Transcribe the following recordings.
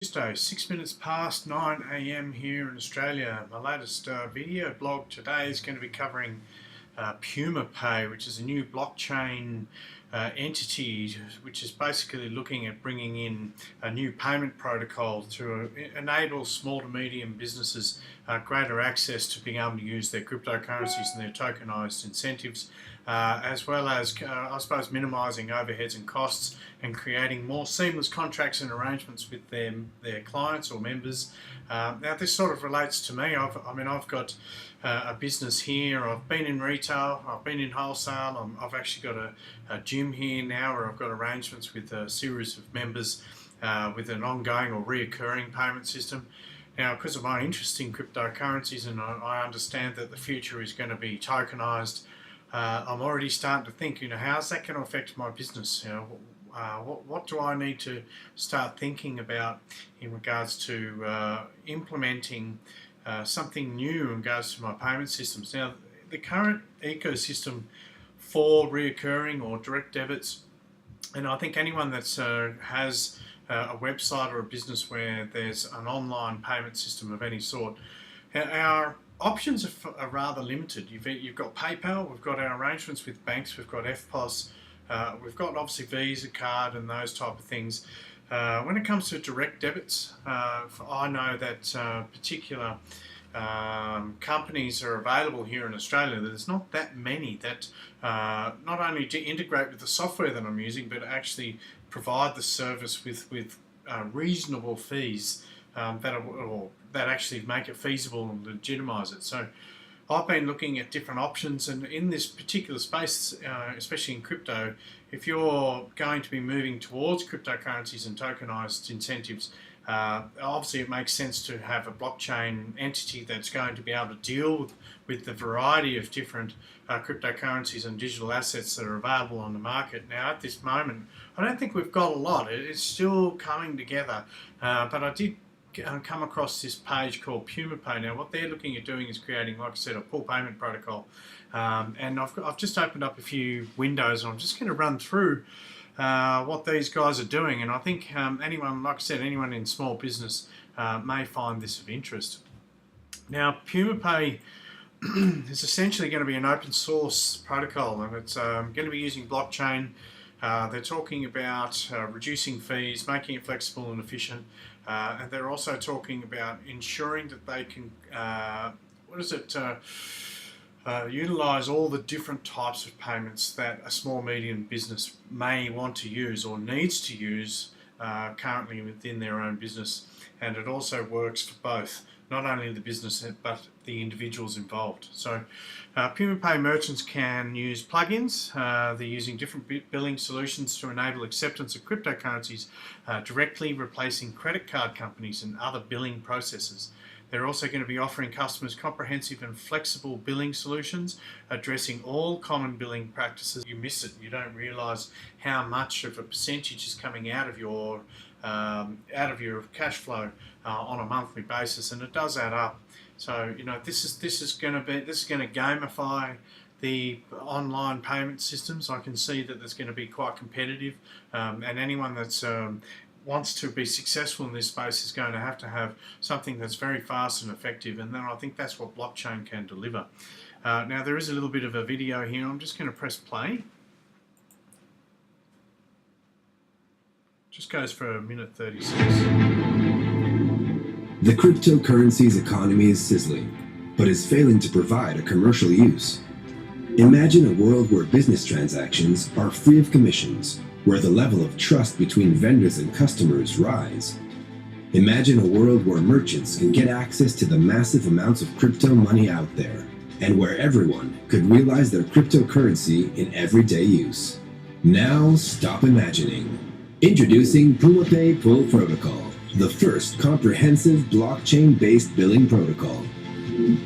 Tuesday, 6 minutes past 9 a.m. here in Australia. My latest video blog today is going to be covering PumaPay, which is a new blockchain entity which is basically looking at bringing in a new payment protocol to enable small to medium businesses greater access to being able to use their cryptocurrencies and their tokenized incentives, as well as, I suppose, minimising overheads and costs and creating more seamless contracts and arrangements with their clients or members. Now, this sort of relates to me. I've got a business here. I've been in retail, I've been in wholesale, I've actually got a gym here now where I've got arrangements with a series of members with an ongoing or reoccurring payment system. Now, because of my interest in cryptocurrencies, and I understand that the future is going to be tokenized, I'm already starting to think, how's that going to affect my business? What do I need to start thinking about in regards to implementing something new in regards to my payment systems? Now, the current ecosystem for reoccurring or direct debits, and I think anyone that has a website or a business where there's an online payment system of any sort, our options are rather limited. You've got PayPal, we've got our arrangements with banks, we've got FPOS, we've got obviously Visa card and those type of things. When it comes to direct debits, I know that particular companies are available here in Australia. There's not that many that not only to integrate with the software that I'm using, but actually provide the service with reasonable fees that actually make it feasible and legitimise it. So I've been looking at different options, and in this particular space, especially in crypto, if you're going to be moving towards cryptocurrencies and tokenized incentives, obviously it makes sense to have a blockchain entity that's going to be able to deal with the variety of different cryptocurrencies and digital assets that are available on the market. Now, at this moment, I don't think we've got a lot. It's still coming together, but I did come across this page called PumaPay. Now, what they're looking at doing is creating, like I said, a pool payment protocol, and I've just opened up a few windows, and I'm just going to run through what these guys are doing, and I think anyone, like I said, anyone in small business may find this of interest. Now, PumaPay is essentially going to be an open source protocol, and it's going to be using blockchain. They're talking about reducing fees, making it flexible and efficient, and they're also talking about ensuring that they can, utilize all the different types of payments that a small medium business may want to use or needs to use currently within their own business. And it also works for both, not only the business but the individuals involved. So PumaPay merchants can use plugins. They're using different billing solutions to enable acceptance of cryptocurrencies directly, replacing credit card companies and other billing processes. They're also going to be offering customers comprehensive and flexible billing solutions, addressing all common billing practices. You miss it, you don't realise how much of a percentage is coming out of your cash flow on a monthly basis, and it does add up. So this is going to gamify the online payment systems. I can see that there's going to be quite competitive, and anyone that's wants to be successful in this space is going to have something that's very fast and effective, and then I think that's what blockchain can deliver. Now, there is a little bit of a video here. I'm just going to press play. Just goes for 1:36. The cryptocurrencies economy is sizzling, but is failing to provide a commercial use. Imagine a world where business transactions are free of commissions, where the level of trust between vendors and customers rise. Imagine a world where merchants can get access to the massive amounts of crypto money out there, and where everyone could realize their cryptocurrency in everyday use. Now stop imagining. Introducing PumaPay Pool Protocol, the first comprehensive blockchain-based billing protocol.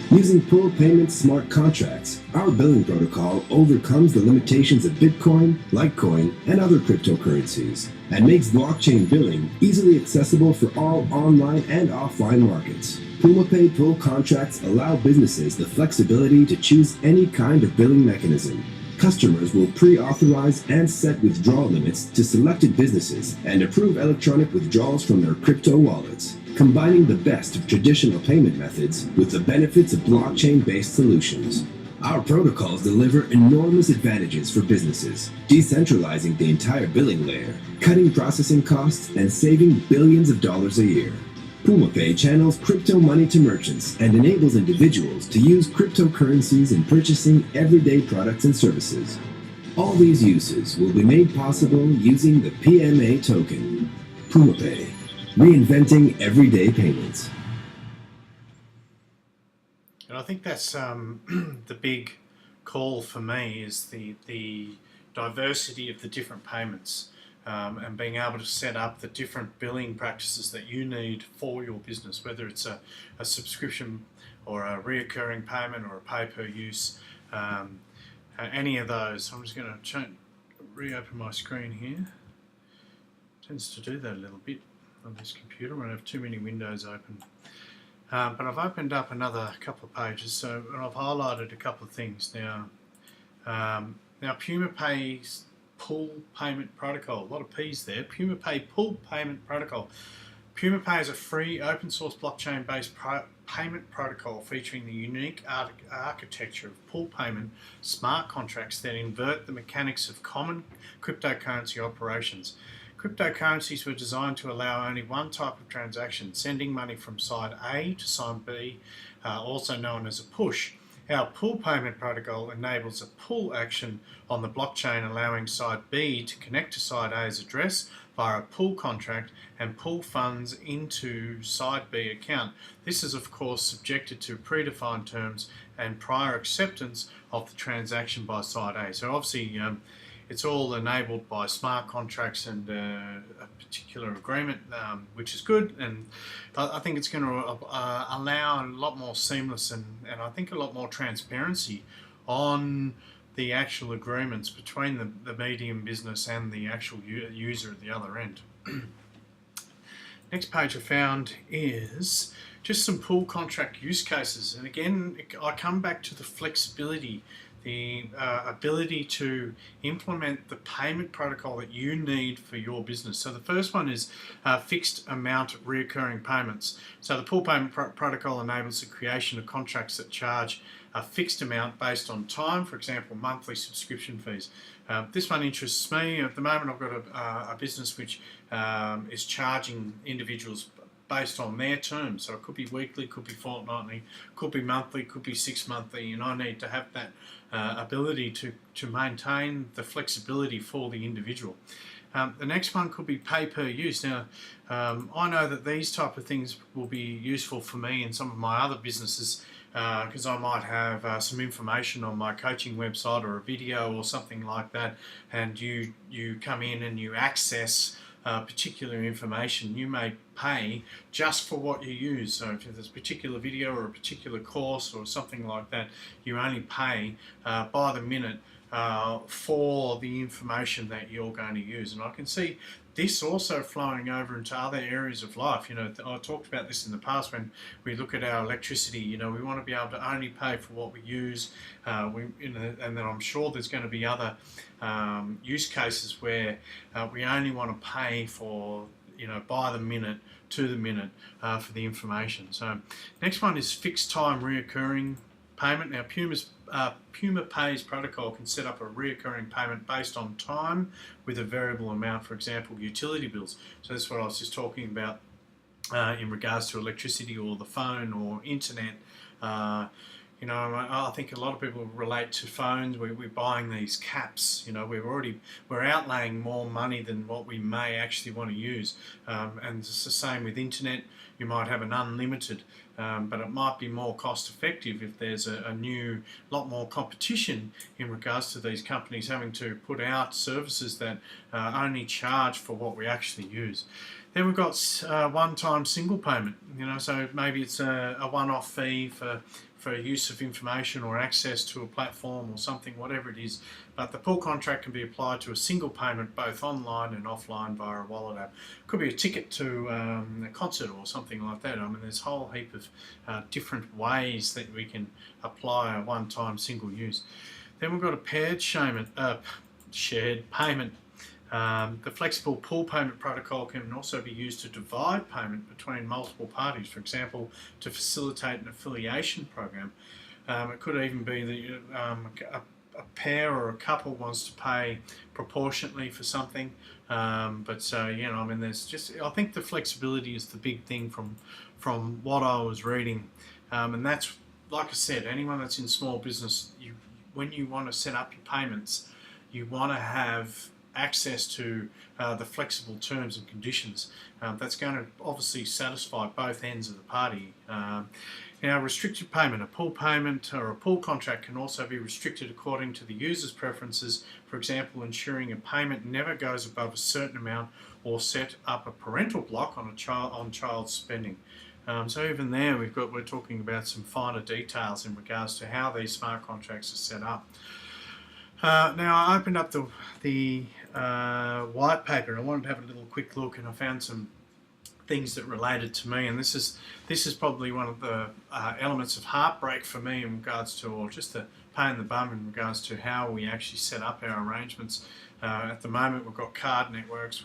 Using pool payment smart contracts, our billing protocol overcomes the limitations of Bitcoin, LITECOIN, and other cryptocurrencies, and makes blockchain billing easily accessible for all online and offline markets. PumaPay pool contracts allow businesses the flexibility to choose any kind of billing mechanism, Customers will pre-authorize and set withdrawal limits to selected businesses and approve electronic withdrawals from their crypto wallets, combining the best of traditional payment methods with the benefits of blockchain-based solutions. Our protocols deliver enormous advantages for businesses, decentralizing the entire billing layer, cutting processing costs, and saving billions of dollars a year. PumaPay channels crypto money to merchants and enables individuals to use cryptocurrencies in purchasing everyday products and services. All these uses will be made possible using the PMA token. PumaPay, reinventing everyday payments. And I think that's the big call for me, is the diversity of the different payments. And being able to set up the different billing practices that you need for your business, whether it's a subscription or a reoccurring payment or a pay-per-use, any of those. I'm just going to reopen my screen here. Tends to do that a little bit on this computer when I have too many windows open. But I've opened up another couple of pages, and I've highlighted a couple of things now. Now PumaPay's Pool Payment Protocol, a lot of P's there. PumaPay Pool Payment Protocol. PumaPay is a free open source blockchain based payment protocol featuring the unique architecture of pool payment smart contracts that invert the mechanics of common cryptocurrency operations. Cryptocurrencies were designed to allow only one type of transaction, sending money from side A to side B, also known as a push. Our pool payment protocol enables a pull action on the blockchain, allowing side B to connect to side A's address via a pull contract and pull funds into side B account. This is of course subjected to predefined terms and prior acceptance of the transaction by side A. So obviously it's all enabled by smart contracts and a particular agreement, which is good, and I think it's going to allow a lot more seamless and I think a lot more transparency on the actual agreements between the medium business and the actual user at the other end. Next page I found is just some pool contract use cases, and again I come back to the flexibility, the ability to implement the payment protocol that you need for your business. So the first one is fixed amount recurring payments. So the pool payment protocol enables the creation of contracts that charge a fixed amount based on time, for example monthly subscription fees. This one interests me. At the moment I've got a business which is charging individuals based on their terms. So it could be weekly, could be fortnightly, could be monthly, could be 6 monthly, and I need to have that ability to maintain the flexibility for the individual. The next one could be pay per use. Now I know that these type of things will be useful for me in some of my other businesses, because I might have some information on my coaching website or a video or something like that, and you come in and you access particular information. You may pay just for what you use. So if there's a particular video or a particular course or something like that, you only pay by the minute for the information that you're going to use. And I can see this also flowing over into other areas of life. You know, I talked about this in the past when we look at our electricity. You know, we want to be able to only pay for what we use. And then I'm sure there's going to be other use cases where we only want to pay for, you know, by the minute, to the minute for the information. So next one is fixed time reoccurring payment. Now PumaPay's protocol can set up a reoccurring payment based on time with a variable amount, for example utility bills. So that's what I was just talking about in regards to electricity or the phone or internet. You know, I think a lot of people relate to phones. We're buying these caps. You know, we're outlaying more money than what we may actually want to use. And it's the same with internet. You might have an unlimited, but it might be more cost effective if there's a lot more competition in regards to these companies having to put out services that only charge for what we actually use. Then we've got one-time single payment. You know, so maybe it's a one-off fee for use of information or access to a platform or something, whatever it is. But the pool contract can be applied to a single payment both online and offline via a wallet app. Could be a ticket to a concert or something like that. I mean, there's a whole heap of different ways that we can apply a one-time single use. Then we've got a shared payment. The flexible pool payment protocol can also be used to divide payment between multiple parties, for example, to facilitate an affiliation program. It could even be that a pair or a couple wants to pay proportionately for something, you know, I mean, there's just, I think the flexibility is the big thing from what I was reading, and that's, like I said, anyone that's in small business, when you want to set up your payments, you want to have access to the flexible terms and conditions. That's going to obviously satisfy both ends of the party. Now, restricted payment, a pool payment or a pool contract can also be restricted according to the user's preferences, for example, ensuring a payment never goes above a certain amount or set up a parental block on child spending. So even there, we're talking about some finer details in regards to how these smart contracts are set up. Now, I opened up the white paper and I wanted to have a little quick look, and I found some things that related to me, and this is probably one of the elements of heartbreak for me in regards to, or just the pain in the bum in regards to how we actually set up our arrangements. At the moment, we've got card networks.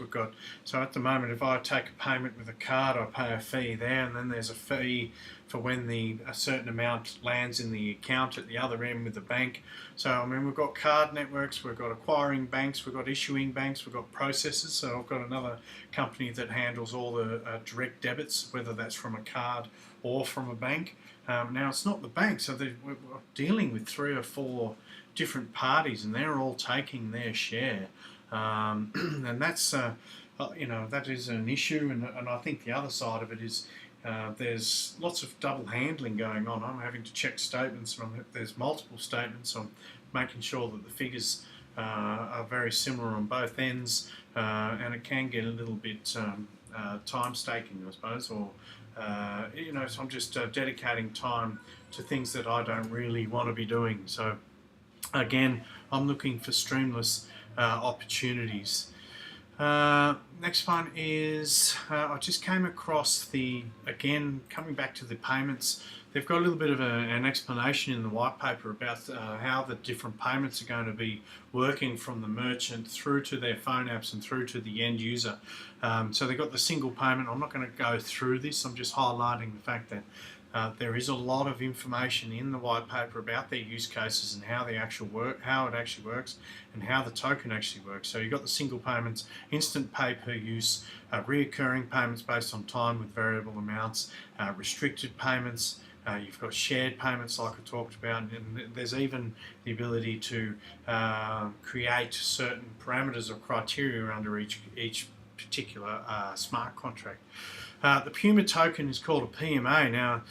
So at the moment, if I take a payment with a card, I pay a fee there, and then there's a fee for when a certain amount lands in the account at the other end with the bank. So I mean, we've got card networks, we've got acquiring banks, we've got issuing banks, we've got processors. So I've got another company that handles all the direct debits, whether that's from a card or from a bank. Now, it's not the bank, so we're dealing with 3 or 4 different parties, and they're all taking their share, and that's you know, that is an issue. And I think the other side of it is there's lots of double handling going on. I'm having to check statements, and there's multiple statements. I'm making sure that the figures are very similar on both ends, and it can get a little bit time staking, I suppose, or you know, so I'm just dedicating time to things that I don't really want to be doing. So again, I'm looking for streamless opportunities. Next one is, I just came across again, coming back to the payments, they've got a little bit of an explanation in the white paper about how the different payments are going to be working from the merchant through to their phone apps and through to the end user. So they've got the single payment. I'm not going to go through this, I'm just highlighting the fact that there is a lot of information in the white paper about their use cases and how they actually work, how it actually works, and how the token actually works. So you've got the single payments, instant pay per use, reoccurring payments based on time with variable amounts, restricted payments. You've got shared payments like I talked about, and there's even the ability to create certain parameters or criteria under each particular smart contract. The Puma token is called a PMA. Now,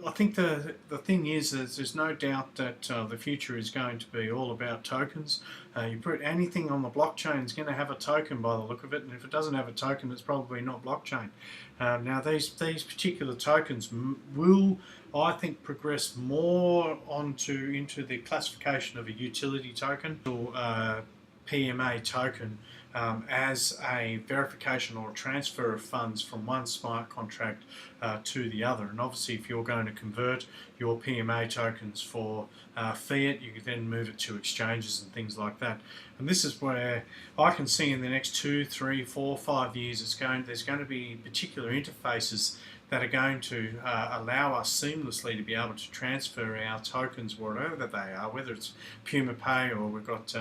I think the thing is there's no doubt that the future is going to be all about tokens. You put anything on the blockchain, it's going to have a token by the look of it, and if it doesn't have a token, it's probably not blockchain. Now, these particular tokens will, I think, progress more into the classification of a utility token or PMA token as a verification or transfer of funds from one smart contract to the other. And obviously, if you're going to convert your PMA tokens for fiat, you can then move it to exchanges and things like that. And this is where I can see in the next 2, 3, 4, 5 years, there's going to be particular interfaces that are going to allow us seamlessly to be able to transfer our tokens wherever they are, whether it's PumaPay or we've got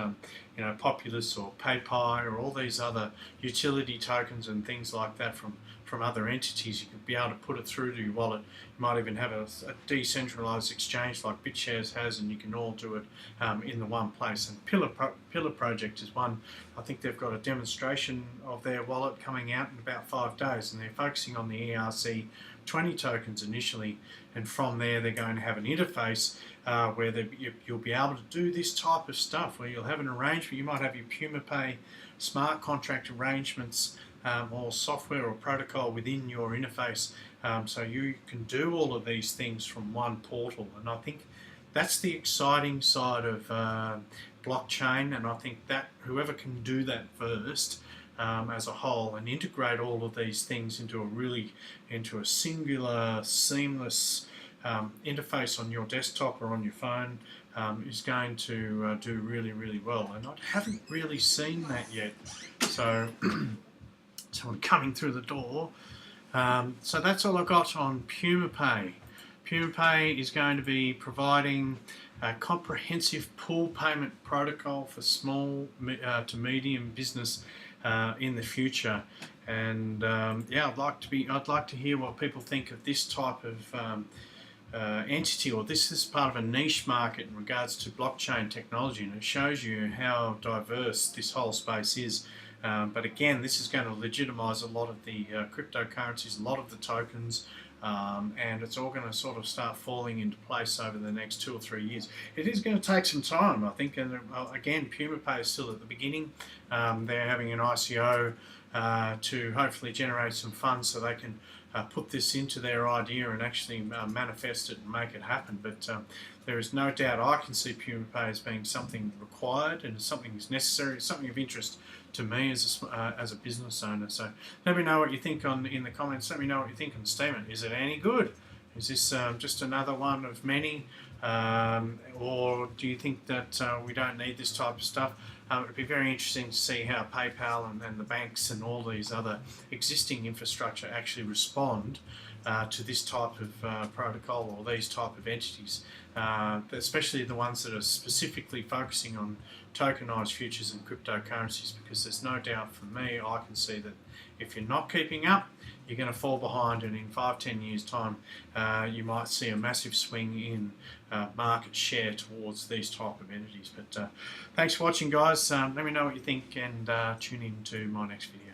you know, Populous or PayPal or all these other utility tokens and things like that from other entities. You could be able to put it through to your wallet. You might even have a decentralized exchange like Bitshares has, and you can all do it in the one place. And Pillar Project is one. I think they've got a demonstration of their wallet coming out in about 5 days, and they're focusing on the ERC20 tokens initially, and from there they're going to have an interface where you'll be able to do this type of stuff, where you'll have an arrangement. You might have your PumaPay smart contract arrangements or software or protocol within your interface, so you can do all of these things from one portal. And I think that's the exciting side of blockchain, and I think that whoever can do that first as a whole and integrate all of these things into a singular, seamless interface on your desktop or on your phone is going to do really well, and I haven't really seen that yet. So someone coming through the door. So that's all I got on PumaPay. PumaPay is going to be providing a comprehensive pool payment protocol for small to medium business in the future. And yeah, I'd like to hear what people think of this type of entity, or this is part of a niche market in regards to blockchain technology, and it shows you how diverse this whole space is. But again, this is going to legitimize a lot of the cryptocurrencies, a lot of the tokens, and it's all going to sort of start falling into place over the next 2 or 3 years. It is going to take some time, I think, and again, PumaPay is still at the beginning. They're having an ICO to hopefully generate some funds so they can put this into their idea and actually manifest it and make it happen. But there is no doubt I can see PumaPay as being something required and something that's necessary, something of interest to me as a business owner. So let me know what you think in the comments. Let me know what you think on Steem. Is it any good? Is this just another one of many? Or do you think that we don't need this type of stuff? It would be very interesting to see how PayPal and the banks and all these other existing infrastructure actually respond to this type of protocol or these type of entities, especially the ones that are specifically focusing on tokenized futures and cryptocurrencies, because there's no doubt for me, I can see that if you're not keeping up, you're going to fall behind, and in 5-10 years time you might see a massive swing in market share towards these type of entities. But thanks for watching, guys. Let me know what you think, and tune in to my next video.